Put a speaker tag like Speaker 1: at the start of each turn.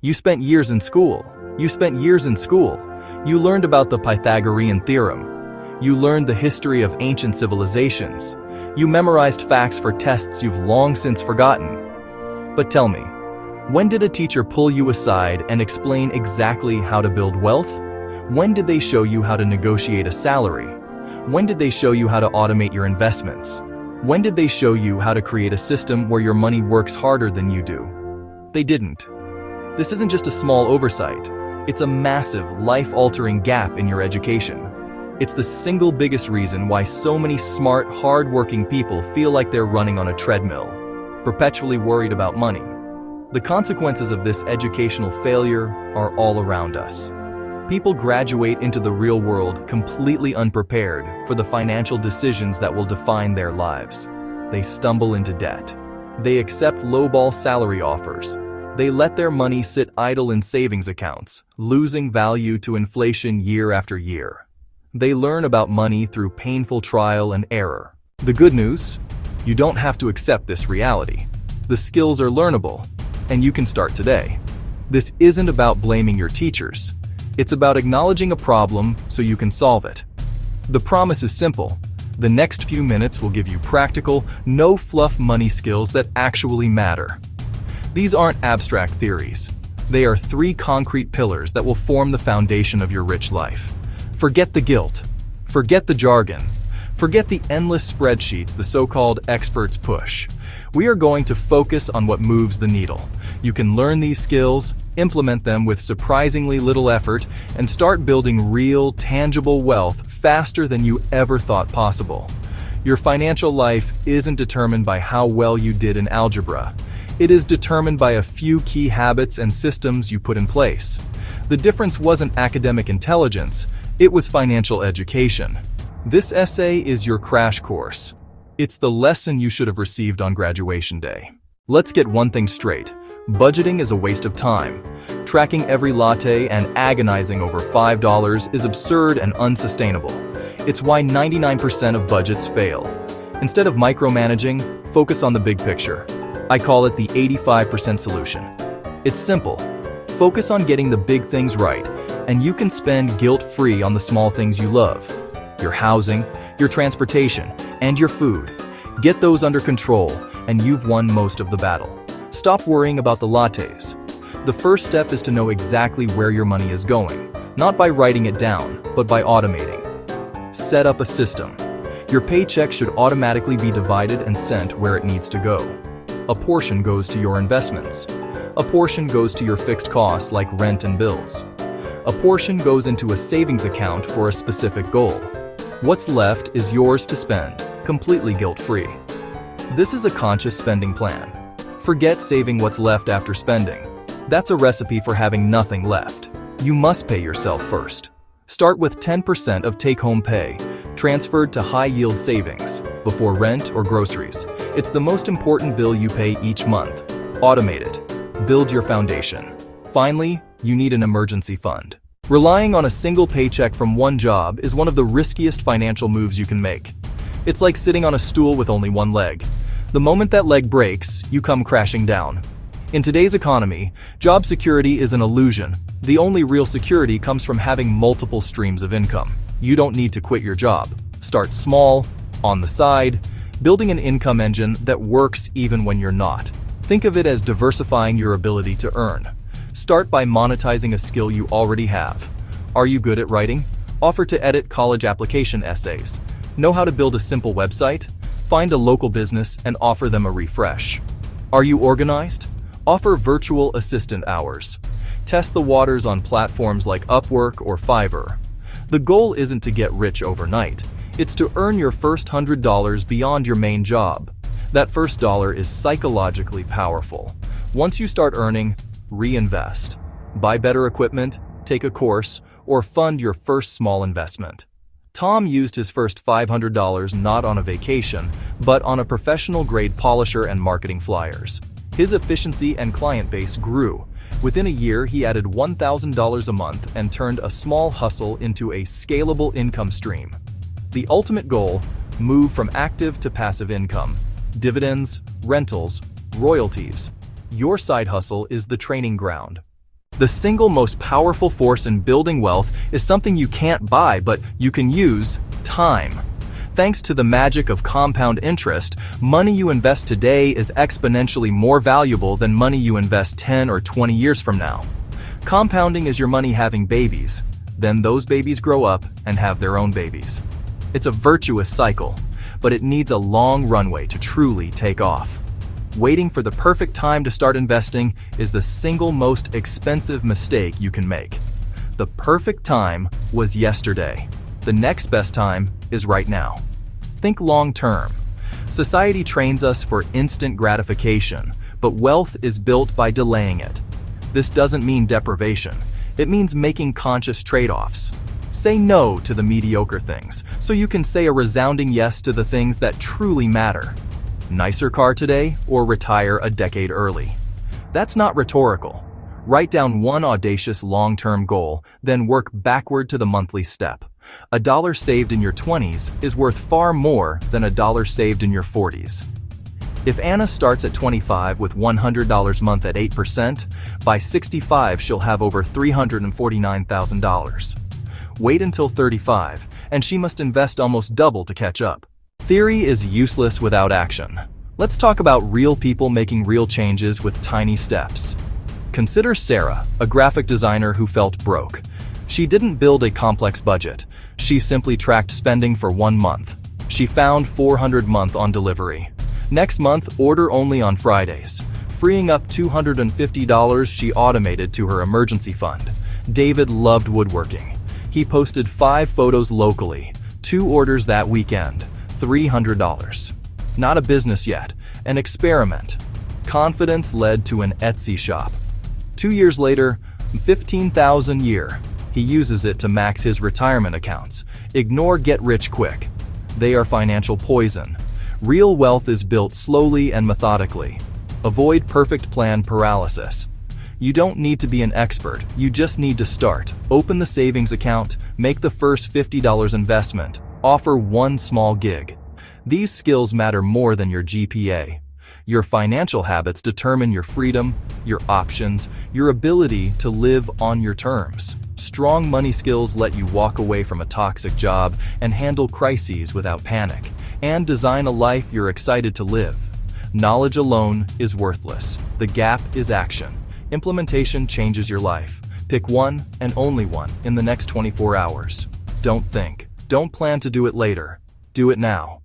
Speaker 1: You spent years in school. You spent years in school. You learned about the Pythagorean theorem. You learned the history of ancient civilizations. You memorized facts for tests you've long since forgotten. But tell me, when did a teacher pull you aside and explain exactly how to build wealth? When did they show you how to negotiate a salary? When did they show you how to automate your investments? When did they show you how to create a system where your money works harder than you do? They didn't. This isn't just a small oversight. It's a massive, life-altering gap in your education. It's the single biggest reason why so many smart, hard-working people feel like they're running on a treadmill, perpetually worried about money. The consequences of this educational failure are all around us. People graduate into the real world completely unprepared for the financial decisions that will define their lives. They stumble into debt. They accept lowball salary offers. They let their money sit idle in savings accounts, losing value to inflation year after year. They learn about money through painful trial and error. The good news? You don't have to accept this reality. The skills are learnable, and you can start today. This isn't about blaming your teachers. It's about acknowledging a problem so you can solve it. The promise is simple. The next few minutes will give you practical, no-fluff money skills that actually matter. These aren't abstract theories. They are 3 concrete pillars that will form the foundation of your rich life. Forget the guilt. Forget the jargon. Forget the endless spreadsheets the so-called experts push. We are going to focus on what moves the needle. You can learn these skills, implement them with surprisingly little effort, and start building real, tangible wealth faster than you ever thought possible. Your financial life isn't determined by how well you did in algebra. It is determined by a few key habits and systems you put in place. The difference wasn't academic intelligence, it was financial education. This essay is your crash course. It's the lesson you should have received on graduation day. Let's get one thing straight. Budgeting is a waste of time. Tracking every latte and agonizing over $5 is absurd and unsustainable. It's why 99% of budgets fail. Instead of micromanaging, focus on the big picture. I call it the 85% solution. It's simple. Focus on getting the big things right, and you can spend guilt-free on the small things you love. Your housing, your transportation, and your food. Get those under control, and you've won most of the battle. Stop worrying about the lattes. The first step is to know exactly where your money is going, not by writing it down, but by automating. Set up a system. Your paycheck should automatically be divided and sent where it needs to go. A portion goes to your investments. A portion goes to your fixed costs like rent and bills. A portion goes into a savings account for a specific goal. What's left is yours to spend, completely guilt-free. This is a conscious spending plan. Forget saving what's left after spending. That's a recipe for having nothing left. You must pay yourself first. Start with 10% of take-home pay, transferred to high-yield savings, before rent or groceries. It's the most important bill you pay each month. Automate it. Build your foundation. Finally, you need an emergency fund. Relying on a single paycheck from one job is one of the riskiest financial moves you can make. It's like sitting on a stool with only one leg. The moment that leg breaks, you come crashing down. In today's economy, job security is an illusion. The only real security comes from having multiple streams of income. You don't need to quit your job. Start small, on the side, building an income engine that works even when you're not. Think of it as diversifying your ability to earn. Start by monetizing a skill you already have. Are you good at writing? Offer to edit college application essays. Know how to build a simple website? Find a local business and offer them a refresh. Are you organized? Offer virtual assistant hours. Test the waters on platforms like Upwork or Fiverr. The goal isn't to get rich overnight. It's to earn your first $100 beyond your main job. That first dollar is psychologically powerful. Once you start earning, reinvest. Buy better equipment, take a course, or fund your first small investment. Tom used his first $500 not on a vacation, but on a professional-grade polisher and marketing flyers. His efficiency and client base grew. Within a year, he added $1,000 a month and turned a small hustle into a scalable income stream. The ultimate goal: move from active to passive income. Dividends, rentals, royalties. Your side hustle is the training ground. The single most powerful force in building wealth is something you can't buy, but you can use: time. Thanks to the magic of compound interest, money you invest today is exponentially more valuable than money you invest 10 or 20 years from now. Compounding is your money having babies. Then those babies grow up and have their own babies. It's a virtuous cycle, but it needs a long runway to truly take off. Waiting for the perfect time to start investing is the single most expensive mistake you can make. The perfect time was yesterday. The next best time is right now. Think long term. Society trains us for instant gratification, but wealth is built by delaying it. This doesn't mean deprivation. It means making conscious trade-offs. Say no to the mediocre things, so you can say a resounding yes to the things that truly matter. Nicer car today, or retire a decade early? That's not rhetorical. Write down one audacious long-term goal, then work backward to the monthly step. $1 saved in your 20s is worth far more than $1 saved in your 40s. If Anna starts at 25 with $100 a month at 8%, by 65 she'll have over $349,000. Wait until 35, and she must invest almost double to catch up. Theory is useless without action. Let's talk about real people making real changes with tiny steps. Consider Sarah, a graphic designer who felt broke. She didn't build a complex budget. She simply tracked spending for 1 month. She found $400 a month on delivery. Next month, order only on Fridays. Freeing up $250 she automated to her emergency fund. David loved woodworking. He posted 5 photos locally, 2 orders that weekend. $300. Not a business yet, an experiment. Confidence led to an Etsy shop. 2 years later, $15,000 a year. He uses it to max his retirement accounts. Ignore get rich quick. They are financial poison. Real wealth is built slowly and methodically. Avoid perfect plan paralysis. You don't need to be an expert, you just need to start. Open the savings account, make the first $50 investment. Offer one small gig. These skills matter more than your GPA. Your financial habits determine your freedom, your options, your ability to live on your terms. Strong money skills let you walk away from a toxic job and handle crises without panic, and design a life you're excited to live. Knowledge alone is worthless. The gap is action. Implementation changes your life. Pick one and only one in the next 24 hours. Don't think. Don't plan to do it later. Do it now.